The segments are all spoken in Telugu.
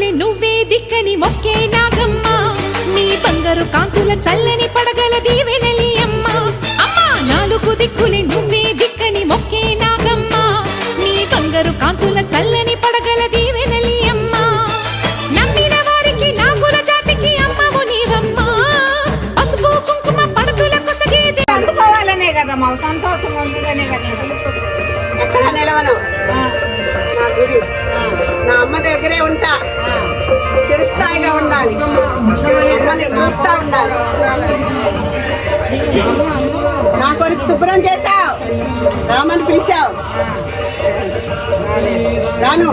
దిక్కులే నువ్వే దిక్కని మొక్కే నాగమ్మ నీ బంగారు కాంతుల చల్లని పడగల దీవెనలి అమ్మ అమ్మ నాలుగు దిక్కులే నువ్వే దిక్కని మొక్కే నాగమ్మ నీ బంగారు కాంతుల చల్లని పడగల దీవెనలి అమ్మ నమ్మిన వారికి నాగుల జాతికి అమ్మవు నీవమ్మ పసుపు కుంకుమ పడతుల కొసగేది అందుకోవాలనే కదా మా సంతోషం ఉందిగానే కదా ఎక్కడ నిలవను నా గుడి నా అమ్మ దగ్గరే ఉంటా చిరస్థాయిగా ఉండాలి అమ్మని చూస్తా ఉండాలి నా కొరకు శుభ్రం చేశావు రామని పిలిచావు రాను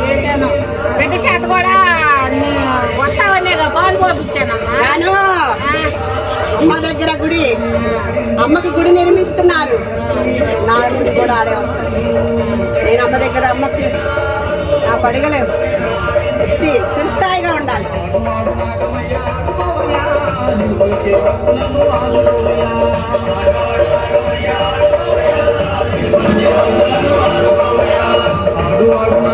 చేశాను పెద్ద చేత కూడా వస్తావనే బాల్ పోపించానమ్మా రాను అమ్మ దగ్గర గుడి అమ్మకి గుడి నిర్మిస్తున్నారు నా గుడి కూడా ఆడే వస్తుంది నేను అమ్మ దగ్గర అమ్మకి నా పడగలేవు ఎత్తి చిరస్థాయిగా ఉండాలి Aduh